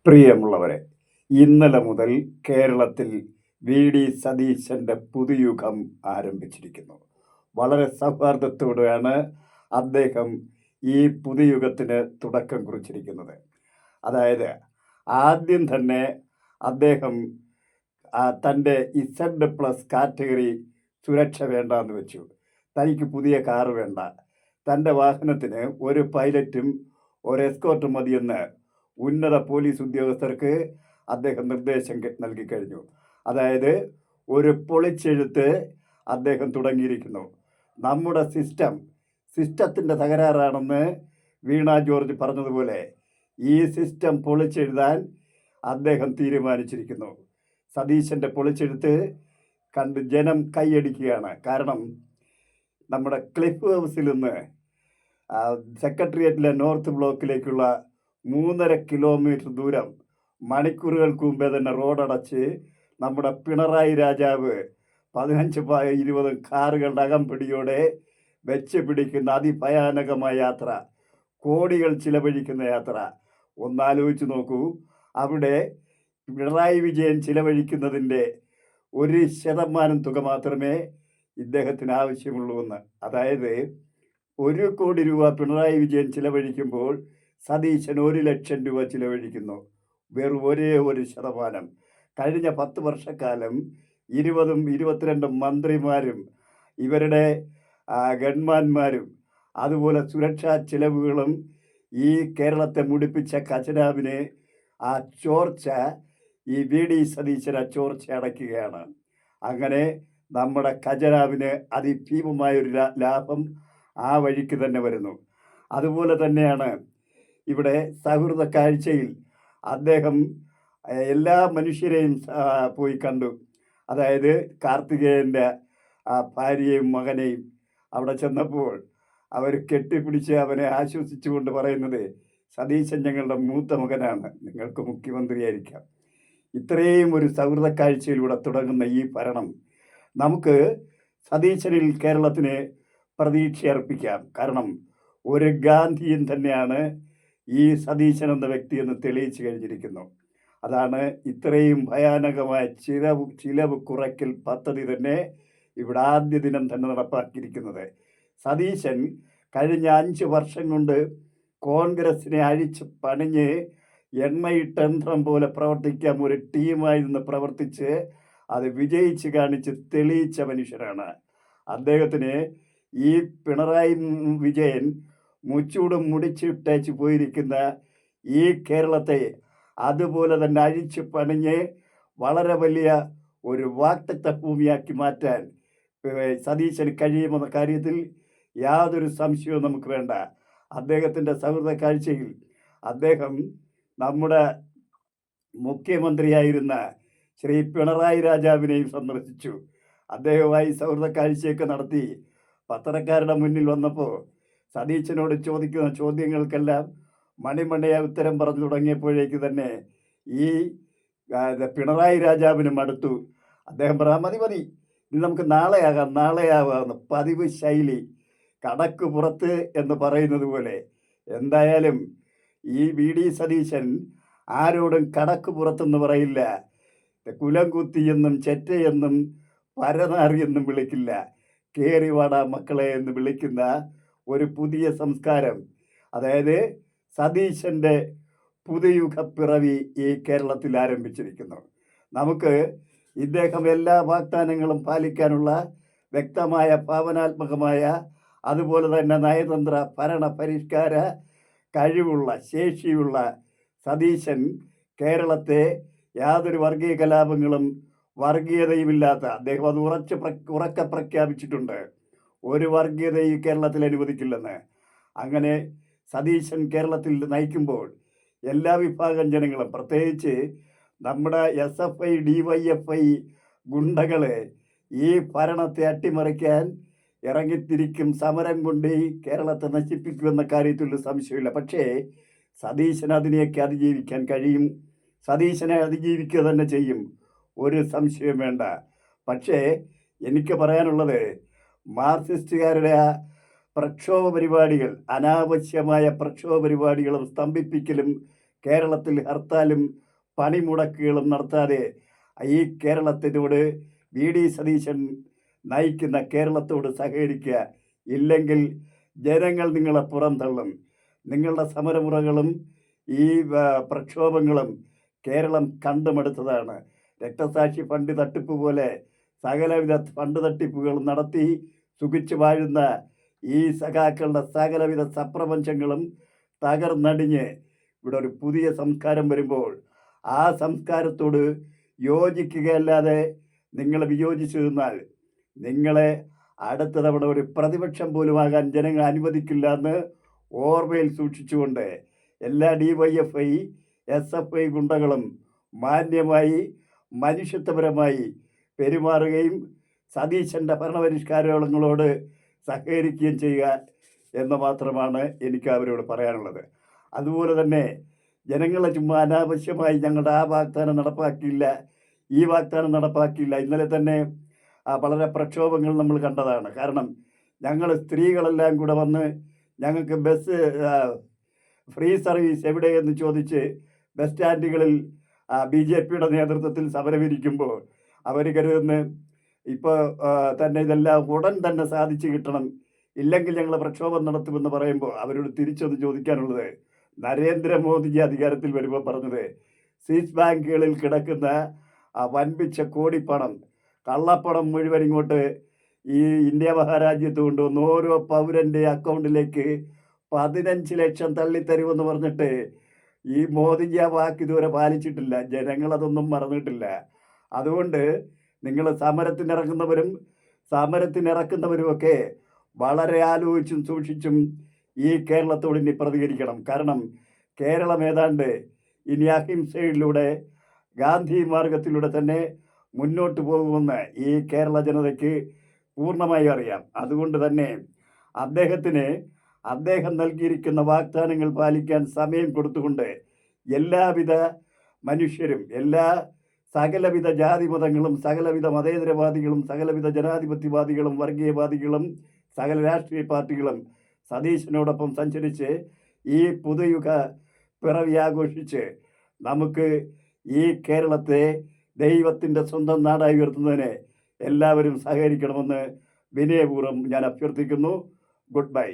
പ്രിയമുള്ളവരെ, ഇന്നലെ മുതൽ കേരളത്തിൽ വി.ഡി. സതീശൻ്റെ പുതുയുഗം ആരംഭിച്ചിരിക്കുന്നു. വളരെ സൗഹാർദ്ദത്തോടെയാണ് അദ്ദേഹം ഈ പുതുയുഗത്തിന് തുടക്കം കുറിച്ചിരിക്കുന്നത്. അതായത് ആദ്യം തന്നെ അദ്ദേഹം തൻ്റെ Z+ കാറ്റഗറി സുരക്ഷ വേണ്ടാന്ന് വെച്ചു. തനിക്ക് പുതിയ കാറ് വേണ്ട, തൻ്റെ വാഹനത്തിന് ഒരു പൈലറ്റും ഒരു എസ്കോർട്ടും മതിയെന്ന് ഉന്നത പോലീസ് ഉദ്യോഗസ്ഥർക്ക് അദ്ദേഹം നിർദ്ദേശം നൽകിക്കഴിഞ്ഞു. അതായത് ഒരു പൊളിച്ചെഴുത്ത് അദ്ദേഹം തുടങ്ങിയിരിക്കുന്നു. നമ്മുടെ സിസ്റ്റത്തിൻ്റെ തകരാറാണെന്ന് വീണ ജോർജ് പറഞ്ഞതുപോലെ ഈ സിസ്റ്റം പൊളിച്ചെഴുതാൻ അദ്ദേഹം തീരുമാനിച്ചിരിക്കുന്നു. സതീശൻ്റെ പൊളിച്ചെഴുത്ത് കണ്ട് ജനം കൈയടിക്കുകയാണ്. കാരണം നമ്മുടെ ക്ലിഫ് ഹൗസിൽ നിന്ന് സെക്രട്ടേറിയറ്റിലെ നോർത്ത് ബ്ലോക്കിലേക്കുള്ള 3.5 കിലോമീറ്റർ ദൂരം മണിക്കൂറുകൾക്ക് മുമ്പേ തന്നെ റോഡടച്ച് നമ്മുടെ പിണറായി രാജാവ് 15-20 കാറുകളുടെ അകമ്പടിയോടെ വെച്ച് പിടിക്കുന്ന അതിഭയാനകമായ യാത്ര, കോടികൾ ചിലവഴിക്കുന്ന യാത്ര ഒന്നാലോചിച്ച് നോക്കൂ. അവിടെ പിണറായി വിജയൻ ചിലവഴിക്കുന്നതിൻ്റെ 1% തുക മാത്രമേ ഇദ്ദേഹത്തിന് ആവശ്യമുള്ളൂവെന്ന്. അതായത് 1 കോടി രൂപ പിണറായി വിജയൻ ചിലവഴിക്കുമ്പോൾ സതീശൻ 1 ലക്ഷം രൂപ ചിലവഴിക്കുന്നു. വെറും 1%. കഴിഞ്ഞ 10 വർഷക്കാലം 22 മന്ത്രിമാരും ഇവരുടെ ഗൺമാന്മാരും അതുപോലെ സുരക്ഷാ ചിലവുകളും ഈ കേരളത്തെ മുടിപ്പിച്ച ഖജനാവിന് ആ ചോർച്ച ഈ വി.ഡി. സതീശൻ ആ ചോർച്ച അടയ്ക്കുകയാണ്. അങ്ങനെ നമ്മുടെ ഖജനാവിന് അതിഭീമമായൊരു ലാഭം ആ വഴിക്ക് തന്നെ വരുന്നു. അതുപോലെ തന്നെയാണ് ഇവിടെ സൗഹൃദ കാഴ്ചയിൽ അദ്ദേഹം എല്ലാ മനുഷ്യരെയും പോയി കണ്ടു. അതായത് കാർത്തികേയൻ്റെ ഭാര്യയും മകനെയും അവിടെ ചെന്നപ്പോൾ അവർ കെട്ടിപ്പിടിച്ച് അവനെ ആശ്വസിച്ചുകൊണ്ട് പറയുന്നത്, സതീശൻ ഞങ്ങളുടെ മൂത്ത മകനാണ്, നിങ്ങൾക്ക് മുഖ്യമന്ത്രിയായിരിക്കാം. ഇത്രയും ഒരു സൗഹൃദ കാഴ്ചയിലൂടെ തുടങ്ങുന്ന ഈ ഭരണം നമുക്ക് സതീശനിൽ കേരളത്തിന് പ്രതീക്ഷ അർപ്പിക്കാം. കാരണം ഒരു ഗാന്ധിയൻ തന്നെയാണ് ഈ സതീശൻ എന്ന വ്യക്തിയെന്ന് തെളിയിച്ചു കഴിഞ്ഞിരിക്കുന്നു. അതാണ് ഇത്രയും ഭയാനകമായ ചിലവ് കുറയ്ക്കൽ പദ്ധതി തന്നെ ഇവിടെ ആദ്യ ദിനം തന്നെ നടപ്പാക്കിയിരിക്കുന്നത്. സതീശൻ കഴിഞ്ഞ 5 വർഷം കൊണ്ട് കോൺഗ്രസിനെ അഴിച്ച് പണിഞ്ഞ് എണ്ണയിട്ട യന്ത്രം പോലെ പ്രവർത്തിക്കാൻ ഒരു ടീമായി നിന്ന് പ്രവർത്തിച്ച് അത് വിജയിച്ച് കാണിച്ച് തെളിയിച്ച മനുഷ്യരാണ്. അദ്ദേഹത്തിന് ഈ പിണറായി വിജയൻ മുച്ചൂടും മുടിച്ചിട്ടേച്ച് പോയിരിക്കുന്ന ഈ കേരളത്തെ അതുപോലെ തന്നെ അഴിച്ച് പണിഞ്ഞ് വളരെ വലിയ ഒരു വാക്തത്വ ഭൂമിയാക്കി മാറ്റാൻ സതീശന് കഴിയുമെന്ന കാര്യത്തിൽ യാതൊരു സംശയവും നമുക്ക് വേണ്ട. അദ്ദേഹത്തിൻ്റെ സൗഹൃദ കാഴ്ചയിൽ അദ്ദേഹം നമ്മുടെ മുഖ്യമന്ത്രിയായിരുന്ന ശ്രീ പിണറായി രാജാവിനെയും സന്ദർശിച്ചു. അദ്ദേഹവുമായി സൗഹൃദ കാഴ്ചയൊക്കെ നടത്തി പത്രക്കാരുടെ മുന്നിൽ വന്നപ്പോൾ സതീശനോട് ചോദിക്കുന്ന ചോദ്യങ്ങൾക്കെല്ലാം മണിമണിയ ഉത്തരം പറഞ്ഞു തുടങ്ങിയപ്പോഴേക്ക് തന്നെ ഈ പിണറായി രാജാവിന് മടുത്തു. അദ്ദേഹം പറയാം, മതി ഇനി നമുക്ക് നാളെയാവാമെന്ന് പതിവ് ശൈലി, കടക്ക് പുറത്ത് എന്ന് പറയുന്നത് പോലെ. എന്തായാലും ഈ വി.ഡി. സതീശൻ ആരോടും കടക്ക് പുറത്തെന്ന് പറയില്ല. കുലം കുത്തിയെന്നും ചെറ്റയെന്നും പരനാറിയെന്നും വിളിക്കില്ല. കേറിവാടാ മക്കളെ എന്ന് വിളിക്കുന്ന ഒരു പുതിയ സംസ്കാരം, അതായത് സതീശൻ്റെ പുതുയുഗ പിറവി ഈ കേരളത്തിൽ ആരംഭിച്ചിരിക്കുന്നു. നമുക്ക് ഇദ്ദേഹം എല്ലാ വാഗ്ദാനങ്ങളും പാലിക്കാനുള്ള വ്യക്തമായ ഭാവനാത്മകമായ അതുപോലെ തന്നെ നയതന്ത്ര ഭരണ പരിഷ്കാര കഴിവുള്ള ശേഷിയുള്ള സതീശൻ കേരളത്തെ യാതൊരു വർഗീയ കലാപങ്ങളും വർഗീയതയുമില്ലാത്ത, അദ്ദേഹം അത് ഉറക്കെ പ്രഖ്യാപിച്ചിട്ടുണ്ട്, ഒരു വർഗീയത ഈ കേരളത്തിൽ അനുവദിക്കില്ലെന്ന്. അങ്ങനെ സതീശൻ കേരളത്തിൽ നയിക്കുമ്പോൾ എല്ലാ വിഭാഗം ജനങ്ങളും, പ്രത്യേകിച്ച് നമ്മുടെ SFI DYFI ഗുണ്ടകളെ ഈ ഭരണത്തെ അട്ടിമറിക്കാൻ ഇറങ്ങിത്തിരിക്കും. സമരം കൊണ്ട് ഈ കേരളത്തെ നശിപ്പിക്കുമെന്ന കാര്യത്തിൽ സംശയമില്ല. പക്ഷേ സതീശന് അതിനെയൊക്കെ അതിജീവിക്കാൻ കഴിയും. സതീശനെ അതിജീവിക്കുക തന്നെ ചെയ്യും, ഒരു സംശയം വേണ്ട. പക്ഷേ എനിക്ക് പറയാനുള്ളത്, മാർക്സിസ്റ്റുകാരുടെ ആ പ്രക്ഷോഭ പരിപാടികൾ, അനാവശ്യമായ പ്രക്ഷോഭ പരിപാടികളും സ്തംഭിപ്പിക്കലും കേരളത്തിൽ ഹർത്താലും പണിമുടക്കുകളും നടത്താതെ ഈ കേരളത്തിനോട് വി.ഡി. സതീശൻ നയിക്കുന്ന കേരളത്തോട് സഹകരിക്കുക. ഇല്ലെങ്കിൽ ജനങ്ങൾ നിങ്ങളെ പുറന്തള്ളും. നിങ്ങളുടെ സമരമുറകളും ഈ പ്രക്ഷോഭങ്ങളും കേരളം കണ്ടുമടുത്തതാണ്. രക്തസാക്ഷി ഫണ്ട് തട്ടിപ്പ് പോലെ സകലവിധ ഫണ്ട് തട്ടിപ്പുകളും നടത്തി സുഖിച്ചു വാഴുന്ന ഈ സഖാക്കളുടെ സകലവിധ സപ്രപഞ്ചങ്ങളും തകർന്നടിഞ്ഞ് ഇവിടെ ഒരു പുതിയ സംസ്കാരം വരുമ്പോൾ ആ സംസ്കാരത്തോട് യോജിക്കുകയല്ലാതെ നിങ്ങൾ വിയോജിച്ചു നിന്നാൽ നിങ്ങളെ അടുത്ത തവണ ഒരു പ്രതിപക്ഷം പോലുമാകാൻ ജനങ്ങൾ അനുവദിക്കില്ല എന്ന് ഓർമ്മയിൽ സൂക്ഷിച്ചുകൊണ്ട് എല്ലാ DYFI SFI ഗുണ്ടകളും മാന്യമായി മനുഷ്യത്വപരമായി പെരുമാറുകയും സതീശൻ്റെ ഭരണപരിഷ്കാരങ്ങളോട് സഹകരിക്കുകയും ചെയ്യുക എന്ന് മാത്രമാണ് എനിക്ക് അവരോട് പറയാനുള്ളത്. അതുപോലെ തന്നെ ജനങ്ങളെ ചുമ്മാ അനാവശ്യമായി ഞങ്ങളുടെ ആ വാഗ്ദാനം നടപ്പാക്കിയില്ല, ഈ വാഗ്ദാനം നടപ്പാക്കിയില്ല. ഇന്നലെ തന്നെ വളരെ പ്രക്ഷോഭങ്ങൾ നമ്മൾ കണ്ടതാണ്. കാരണം ഞങ്ങൾ സ്ത്രീകളെല്ലാം കൂടെ വന്ന് ഞങ്ങൾക്ക് ബസ് ഫ്രീ സർവീസ് എവിടെയെന്ന് ചോദിച്ച് ബസ് സ്റ്റാൻഡുകളിൽ BJPയുടെ നേതൃത്വത്തിൽ സമരമിരിക്കുമ്പോൾ അവർ കരുതുന്ന ഇപ്പോൾ തന്നെ ഇതെല്ലാം ഉടൻ തന്നെ സാധിച്ചു കിട്ടണം, ഇല്ലെങ്കിൽ ഞങ്ങൾ പ്രക്ഷോഭം നടത്തുമെന്ന് പറയുമ്പോൾ അവരോട് തിരിച്ചൊന്ന് ചോദിക്കാനുള്ളത്, നരേന്ദ്രമോദിജി അധികാരത്തിൽ വരുമ്പോൾ പറഞ്ഞത് സ്വിസ് ബാങ്കുകളിൽ കിടക്കുന്ന വൻപിച്ച കോടിപ്പണം, കള്ളപ്പണം മുഴുവൻ ഇങ്ങോട്ട് ഈ ഇന്ത്യ മഹാരാജ്യത്ത് കൊണ്ടുവന്ന് ഓരോ പൗരൻ്റെ അക്കൗണ്ടിലേക്ക് 15 ലക്ഷം തള്ളിത്തരുമെന്ന് പറഞ്ഞിട്ട് ഈ മോദിജി ആ വാക്ക് ഇതുവരെ പാലിച്ചിട്ടില്ല. ജനങ്ങളതൊന്നും മറന്നിട്ടില്ല. അതുകൊണ്ട് നിങ്ങൾ സമരത്തിനിറക്കുന്നവരുമൊക്കെ വളരെ ആലോചിച്ചും സൂക്ഷിച്ചും ഈ കേരളത്തോട് ഇനി പ്രതികരിക്കണം. കാരണം കേരളം ഏതാണ്ട് ഇനി അഹിംസയിലൂടെ ഗാന്ധി മാർഗത്തിലൂടെ തന്നെ മുന്നോട്ട് പോകുമെന്ന് ഈ കേരള ജനതയ്ക്ക് പൂർണ്ണമായി അറിയാം. അതുകൊണ്ട് തന്നെ അദ്ദേഹം നൽകിയിരിക്കുന്ന വാഗ്ദാനങ്ങൾ പാലിക്കാൻ സമയം കൊടുത്തുകൊണ്ട് എല്ലാവിധ മനുഷ്യരും, സകലവിധ ജാതിമതങ്ങളും, സകലവിധ മതേതരവാദികളും, സകലവിധ ജനാധിപത്യവാദികളും, വർഗീയവാദികളും, സകല രാഷ്ട്രീയ പാർട്ടികളും സതീശനോടൊപ്പം സഞ്ചരിച്ച് ഈ പുതുയുഗ പിറവി ആഘോഷിച്ച് നമുക്ക് ഈ കേരളത്തെ ദൈവത്തിൻ്റെ സ്വന്തം നാടായി ഉയർത്തുന്നതിന് എല്ലാവരും സഹകരിക്കണമെന്ന് വിനയപൂർവ്വം ഞാൻ അഭ്യർത്ഥിക്കുന്നു. Good bye.